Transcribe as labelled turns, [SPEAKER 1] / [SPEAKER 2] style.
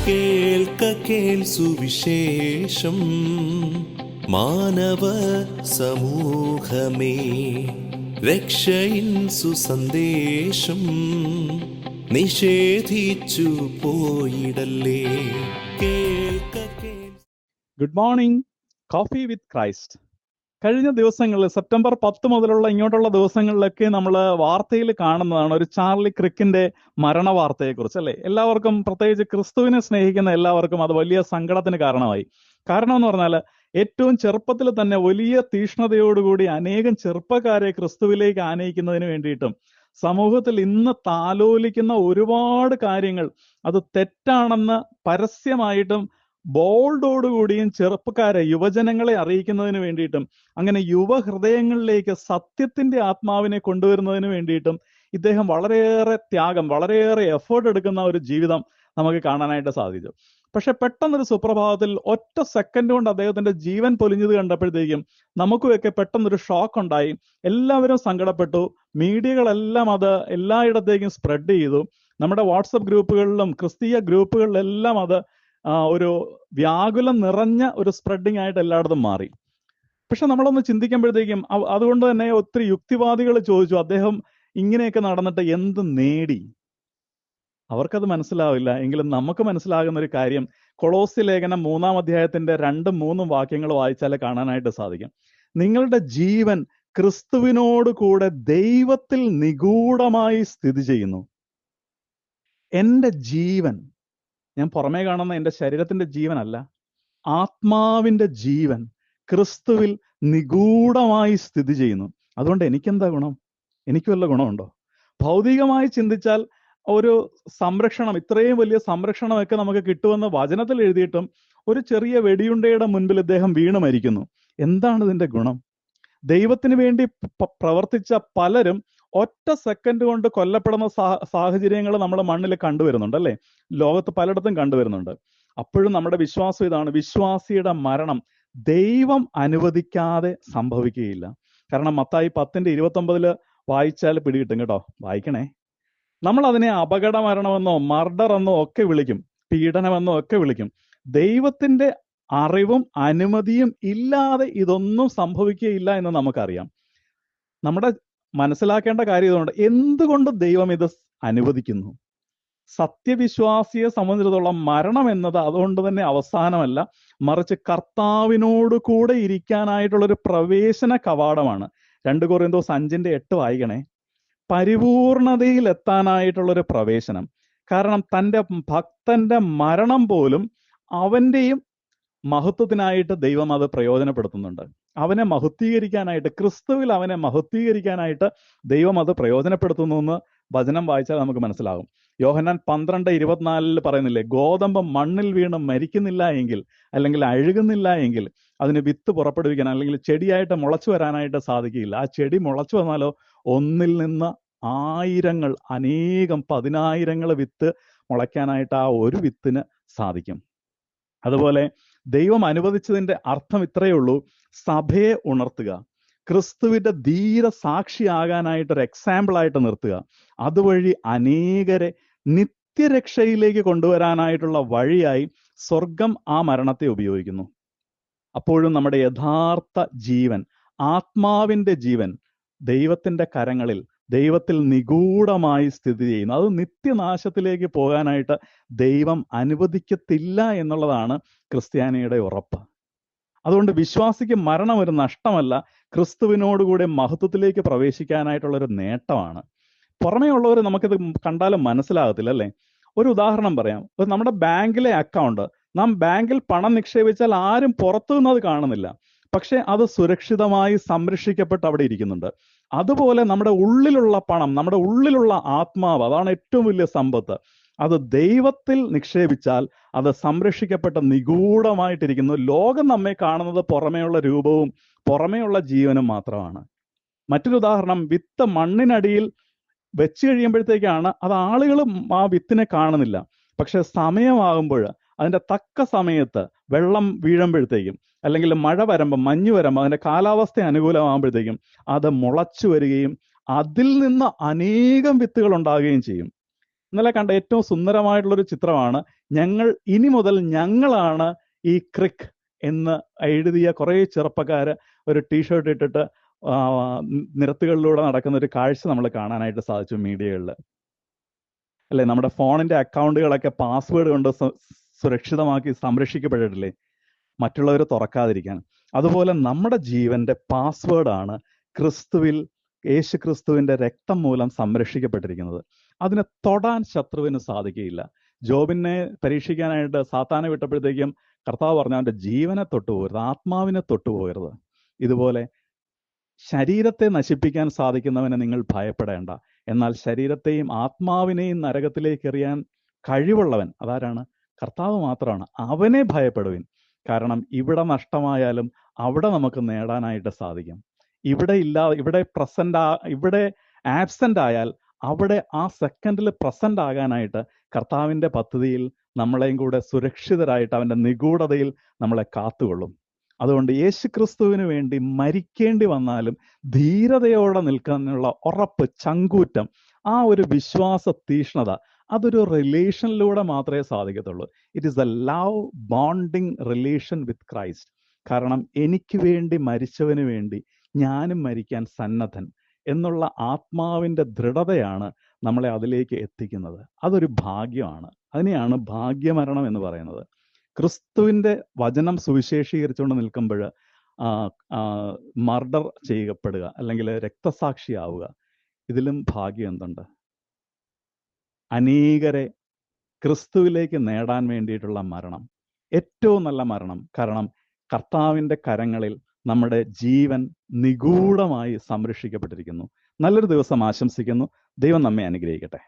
[SPEAKER 1] കേൾ സുവിശേഷം. മാനവ സമൂഹമേ, രക്ഷയിൻ സുസന്ദേശം നിഷേധിച്ചു പോയിടല്ലേ.
[SPEAKER 2] Good morning, coffee with Christ. കഴിഞ്ഞ ദിവസങ്ങളിൽ സെപ്റ്റംബർ 10 മുതലുള്ള ഇങ്ങോട്ടുള്ള ദിവസങ്ങളിലൊക്കെ നമ്മൾ വാർത്തയിൽ കാണുന്നതാണ് ഒരു ചാർലി ക്രിക്കിന്റെ മരണ വാർത്തയെക്കുറിച്ച്, അല്ലേ? എല്ലാവർക്കും, പ്രത്യേകിച്ച് ക്രിസ്തുവിനെ സ്നേഹിക്കുന്ന എല്ലാവർക്കും അത് വലിയ സങ്കടത്തിന് കാരണമായി. കാരണം എന്ന് പറഞ്ഞാൽ ഏറ്റവും ചെറുപ്പത്തിൽ തന്നെ വലിയ തീഷ്ണതയോടുകൂടി അനേകം ചെറുപ്പക്കാരെ ക്രിസ്തുവിലേക്ക് ആനയിക്കുന്നതിന് വേണ്ടിയിട്ടും സമൂഹത്തിൽ ഇന്ന് താലോലിക്കുന്ന ഒരുപാട് കാര്യങ്ങൾ അത് തെറ്റാണെന്ന് പരസ്യമായിട്ടും ബോൾഡോടുകൂടിയും ചെറുപ്പക്കാരെ, യുവജനങ്ങളെ അറിയിക്കുന്നതിന് വേണ്ടിയിട്ടും അങ്ങനെ യുവഹൃദയങ്ങളിലേക്ക് സത്യത്തിന്റെ ആത്മാവിനെ കൊണ്ടുവരുന്നതിന് വേണ്ടിയിട്ടും ഇദ്ദേഹം വളരെയേറെ ത്യാഗം, വളരെയേറെ എഫേർട്ട് എടുക്കുന്ന ഒരു ജീവിതം നമുക്ക് കാണാനായിട്ട് സാധിച്ചു. പക്ഷെ പെട്ടെന്നൊരു സുപ്രഭാതത്തിൽ ഒറ്റ സെക്കൻഡ് കൊണ്ട് അദ്ദേഹത്തിന്റെ ജീവൻ പൊലിഞ്ഞത് കണ്ടപ്പോഴത്തേക്കും നമുക്കുമൊക്കെ പെട്ടെന്നൊരു ഷോക്ക് ഉണ്ടായി. എല്ലാവരും സങ്കടപ്പെട്ടു. മീഡിയകളെല്ലാം അത് എല്ലായിടത്തേക്കും സ്പ്രെഡ് ചെയ്തു. നമ്മുടെ വാട്സപ്പ് ഗ്രൂപ്പുകളിലും ക്രിസ്തീയ ഗ്രൂപ്പുകളിലെല്ലാം അത് ഒരു വ്യാകുലം നിറഞ്ഞ ഒരു സ്പ്രെഡിങ് ആയിട്ട് എല്ലായിടത്തും മാറി. പക്ഷെ നമ്മളൊന്ന് ചിന്തിക്കുമ്പോഴത്തേക്കും അതുകൊണ്ട് തന്നെ ഒത്തിരി യുക്തിവാദികൾ ചോദിച്ചു, അദ്ദേഹം ഇങ്ങനെയൊക്കെ നടന്നിട്ട് എന്ത് നേടി? അവർക്കത് മനസ്സിലാവില്ല. എങ്കിലും നമുക്ക് മനസ്സിലാകുന്ന ഒരു കാര്യം കൊളോസ്യ ലേഖനം 3-ാം അധ്യായത്തിന്റെ 2-3 വാക്യങ്ങൾ വായിച്ചാലേ കാണാനായിട്ട് സാധിക്കും. നിങ്ങളുടെ ജീവൻ ക്രിസ്തുവിനോട് കൂടെ ദൈവത്തിൽ നിഗൂഢമായി സ്ഥിതി ചെയ്യുന്നു. എൻ്റെ ജീവൻ, ഞാൻ പുറമേ കാണുന്ന എൻ്റെ ശരീരത്തിന്റെ ജീവനല്ല, ആത്മാവിന്റെ ജീവൻ ക്രിസ്തുവിൽ നിഗൂഢമായി സ്ഥിതി ചെയ്യുന്നു. അതുകൊണ്ട് എനിക്കെന്താ ഗുണം? എനിക്ക് വല്ല ഗുണമുണ്ടോ? ഭൗതികമായി ചിന്തിച്ചാൽ ഒരു സംരക്ഷണം, ഇത്രയും വലിയ സംരക്ഷണമൊക്കെ നമുക്ക് കിട്ടുമെന്ന് വചനത്തിൽ എഴുതിയിട്ടും ഒരു ചെറിയ വെടിയുണ്ടയുടെ മുൻപിൽ ഇദ്ദേഹം വീണ് മരിക്കുന്നു. എന്താണ് ഇതിന്റെ ഗുണം? ദൈവത്തിന് വേണ്ടി പ്രവർത്തിച്ച പലരും ഒറ്റ സെക്കൻഡ് കൊണ്ട് കൊല്ലപ്പെടുന്ന സാഹചര്യങ്ങൾ നമ്മുടെ മണ്ണിൽ കണ്ടുവരുന്നുണ്ട്, അല്ലേ? ലോകത്ത് പലയിടത്തും കണ്ടുവരുന്നുണ്ട്. അപ്പോഴും നമ്മുടെ വിശ്വാസം ഇതാണ്: വിശ്വാസിയുടെ മരണം ദൈവം അനുവദിക്കാതെ സംഭവിക്കുകയില്ല. കാരണം മത്തായി 10:29 വായിച്ചാൽ പിടികിട്ടും കേട്ടോ. വായിക്കണേ. നമ്മൾ അതിനെ അപകട മരണമെന്നോ മർഡർ എന്നോ ഒക്കെ വിളിക്കും, പീഡനമെന്നോ ഒക്കെ വിളിക്കും. ദൈവത്തിന്റെ അറിവും അനുമതിയും ഇല്ലാതെ ഇതൊന്നും സംഭവിക്കുകയില്ല എന്ന് നമുക്കറിയാം. നമ്മുടെ മനസ്സിലാക്കേണ്ട കാര്യം ഇതുകൊണ്ട്, എന്തുകൊണ്ട് ദൈവം ഇത് അനുവദിക്കുന്നു? സത്യവിശ്വാസിയെ സംബന്ധിച്ചിടത്തോളം മരണം എന്നത് അതുകൊണ്ട് തന്നെ അവസാനമല്ല, മറിച്ച് കർത്താവിനോട് കൂടെ ഇരിക്കാനായിട്ടുള്ളൊരു പ്രവേശന കവാടമാണ്. 2 കൊറിന്തോസ് 5:8 വായിക്കണേ. പരിപൂർണതയിൽ എത്താനായിട്ടുള്ളൊരു പ്രവേശനം. കാരണം തൻ്റെ ഭക്തന്റെ മരണം പോലും അവൻ്റെയും മഹത്വത്തിനായിട്ട് ദൈവം അത് പ്രയോജനപ്പെടുത്തുന്നുണ്ട്. അവനെ മഹത്വീകരിക്കാനായിട്ട്, ക്രിസ്തുവിൽ അവനെ മഹത്വീകരിക്കാനായിട്ട് ദൈവം അത് പ്രയോജനപ്പെടുത്തുന്നു എന്ന് വചനം വായിച്ചാൽ നമുക്ക് മനസ്സിലാകും. യോഹന്നാൻ 12:24 പറയുന്നില്ലേ, ഗോതമ്പ് മണ്ണിൽ വീണ് മരിക്കുന്നില്ല എങ്കിൽ, അല്ലെങ്കിൽ അഴുകുന്നില്ല എങ്കിൽ അതിന് വിത്ത് പുറപ്പെടുവിക്കാൻ, അല്ലെങ്കിൽ ചെടിയായിട്ട് മുളച്ചു വരാനായിട്ട് സാധിക്കില്ല. ആ ചെടി മുളച്ചു വന്നാലോ ഒന്നിൽ നിന്ന് ആയിരങ്ങൾ, അനേകം 10,000 വിത്ത് മുളയ്ക്കാനായിട്ട് ആ ഒരു വിത്തിന് സാധിക്കും. അതുപോലെ ദൈവം അനുവദിച്ചതിന്റെ അർത്ഥം ഇത്രയേ ഉള്ളൂ: സഭയെ ഉണർത്തുക, ക്രിസ്തുവിന്റെ ധീര സാക്ഷിയാകാനായിട്ടൊരു എക്സാമ്പിൾ ആയിട്ട് നിർത്തുക. അതുവഴി അനേകരെ നിത്യരക്ഷയിലേക്ക് കൊണ്ടുവരാനായിട്ടുള്ള വഴിയായി സ്വർഗം ആ മരണത്തെ ഉപയോഗിക്കുന്നു. അപ്പോഴും നമ്മുടെ യഥാർത്ഥ ജീവൻ, ആത്മാവിന്റെ ജീവൻ ദൈവത്തിന്റെ കരങ്ങളിൽ, ദൈവത്തിൽ നിഗൂഢമായി സ്ഥിതി ചെയ്യുന്നു. അത് നിത്യനാശത്തിലേക്ക് പോകാനായിട്ട് ദൈവം അനുവദിക്കത്തില്ല എന്നുള്ളതാണ് ക്രിസ്ത്യാനിയുടെ ഉറപ്പ്. അതുകൊണ്ട് വിശ്വാസിക്ക് മരണം ഒരു നഷ്ടമല്ല, ക്രിസ്തുവിനോടുകൂടെ മഹത്വത്തിലേക്ക് പ്രവേശിക്കാനായിട്ടുള്ളൊരു നേട്ടമാണ്. പുറമേ ഉള്ളവർ നമുക്കിത് കണ്ടാലും മനസ്സിലാകത്തില്ല, അല്ലേ? ഒരു ഉദാഹരണം പറയാം. നമ്മുടെ ബാങ്കിലെ അക്കൗണ്ട്, നാം ബാങ്കിൽ പണം നിക്ഷേപിച്ചാൽ ആരും പുറത്തു നിന്നത് കാണുന്നില്ല, പക്ഷെ അത് സുരക്ഷിതമായി സംരക്ഷിക്കപ്പെട്ട് അവിടെ ഇരിക്കുന്നുണ്ട്. അതുപോലെ നമ്മുടെ ഉള്ളിലുള്ള പണം, നമ്മുടെ ഉള്ളിലുള്ള ആത്മാവ്, അതാണ് ഏറ്റവും വലിയ സമ്പത്ത്. അത് ദൈവത്തിൽ നിക്ഷേപിച്ചാൽ അത് സംരക്ഷിക്കപ്പെട്ട നിഗൂഢമായിട്ടിരിക്കുന്നു. ലോകം നമ്മെ കാണുന്നത് പുറമേയുള്ള രൂപവും പുറമേയുള്ള ജീവനും മാത്രമാണ്. മറ്റൊരു ഉദാഹരണം, വിത്ത് മണ്ണിനടിയിൽ വെച്ച് കഴിയുമ്പോഴത്തേക്കാണ് അത് ആളുകളും ആ വിത്തിനെ കാണുന്നില്ല. പക്ഷെ സമയമാകുമ്പോൾ, അതിൻ്റെ തക്ക സമയത്ത് വെള്ളം വീഴുമ്പോഴത്തേക്കും, അല്ലെങ്കിൽ മഴ വരുമ്പോൾ, മഞ്ഞ് വരുമ്പോൾ, അതിൻ്റെ കാലാവസ്ഥ അനുകൂലമാകുമ്പോഴത്തേക്കും അത് മുളച്ചു വരികയും അതിൽ നിന്ന് അനേകം വിത്തുകൾ ഉണ്ടാകുകയും ചെയ്യും. ഇന്നലെ കണ്ട ഏറ്റവും സുന്ദരമായിട്ടുള്ളൊരു ചിത്രമാണ് ഇനി മുതൽ ഞങ്ങളാണ് ഈ ക്രിക്ക് എന്ന് എഴുതിയ കുറേ ചെറുപ്പക്കാര് ഒരു ടീഷർട്ട് ഇട്ടിട്ട് നിരത്തുകളിലൂടെ നടക്കുന്ന ഒരു കാഴ്ച നമ്മൾ കാണാനായിട്ട് സാധിച്ചു മീഡിയകളിൽ. അല്ലെ, നമ്മുടെ ഫോണിന്റെ അക്കൗണ്ടുകളൊക്കെ പാസ്വേഡ് കൊണ്ട് സുരക്ഷിതമാക്കി സംരക്ഷിക്കപ്പെട്ടിട്ടില്ലേ, മറ്റുള്ളവർ തുറക്കാതിരിക്കാൻ. അതുപോലെ നമ്മുടെ ജീവന്റെ പാസ്വേഡാണ് ക്രിസ്തുവിൽ, യേശു ക്രിസ്തുവിന്റെ രക്തം മൂലം സംരക്ഷിക്കപ്പെട്ടിരിക്കുന്നത്. അതിനെ തൊടാൻ ശത്രുവിന് സാധിക്കുകയില്ല. ജോബിനെ പരീക്ഷിക്കാനായിട്ട് സാത്താനെ വിട്ടപ്പോഴത്തേക്കും കർത്താവ് പറഞ്ഞു, അവന്റെ ജീവനെ തൊട്ടുപോകരുത്, ആത്മാവിനെ തൊട്ടുപോകരുത്. ഇതുപോലെ ശരീരത്തെ നശിപ്പിക്കാൻ സാധിക്കുന്നവനെ നിങ്ങൾ ഭയപ്പെടേണ്ട, എന്നാൽ ശരീരത്തെയും ആത്മാവിനെയും നരകത്തിലേക്ക് എറിയാൻ കഴിവുള്ളവൻ അതാരാണ്? കർത്താവ് മാത്രമാണ്. അവനെ ഭയപ്പെടുവിൻ. കാരണം ഇവിടെ നഷ്ടമായാലും അവിടെ നമുക്ക് നേടാനായിട്ട് സാധിക്കും. ഇവിടെ ആബ്സെന്റ് ആയാൽ അവിടെ ആ സെക്കൻഡിൽ പ്രസന്റ് ആകാനായിട്ട് കർത്താവിന്റെ പദ്ധതിയിൽ നമ്മളെയും കൂടെ സുരക്ഷിതരായിട്ട് അവന്റെ നിഗൂഢതയിൽ നമ്മളെ കാത്തുകൊള്ളും. അതുകൊണ്ട് യേശു ക്രിസ്തുവിന് വേണ്ടി മരിക്കേണ്ടി വന്നാലും ധീരതയോടെ നിൽക്കാനുള്ള ഉറപ്പ്, ചങ്കൂറ്റം, ആ ഒരു വിശ്വാസ തീഷ്ണത, അതൊരു റിലേഷനിലൂടെ മാത്രമേ സാധിക്കത്തുള്ളൂ. It is A love bonding relation with Christ. കാരണം എനിക്ക് വേണ്ടി മരിച്ചവന് വേണ്ടി ഞാനും മരിക്കാൻ സന്നദ്ധൻ എന്നുള്ള ആത്മാവിൻ്റെ ദൃഢതയാണ് നമ്മളെ അതിലേക്ക് എത്തിക്കുന്നത്. അതൊരു ഭാഗ്യമാണ്. അതിനെയാണ് ഭാഗ്യമരണം എന്ന് പറയുന്നത്. ക്രിസ്തുവിൻ്റെ വചനം സുവിശേഷീകരിച്ചുകൊണ്ട് നിൽക്കുമ്പോൾ മർഡർ ചെയ്യപ്പെടുക അല്ലെങ്കിൽ രക്തസാക്ഷിയാവുക, ഇതിലും ഭാഗ്യം എന്തുണ്ട്? അനേകരെ ക്രിസ്തുവിലേക്ക് നേടാൻ വേണ്ടിയിട്ടുള്ള മരണം, ഏറ്റവും നല്ല മരണം. കാരണം കർത്താവിൻ്റെ കരങ്ങളിൽ നമ്മുടെ ജീവൻ നിഗൂഢമായി സംരക്ഷിക്കപ്പെട്ടിരിക്കുന്നു. നല്ലൊരു ദിവസം ആശംസിക്കുന്നു. ദൈവം നമ്മെ അനുഗ്രഹിക്കട്ടെ.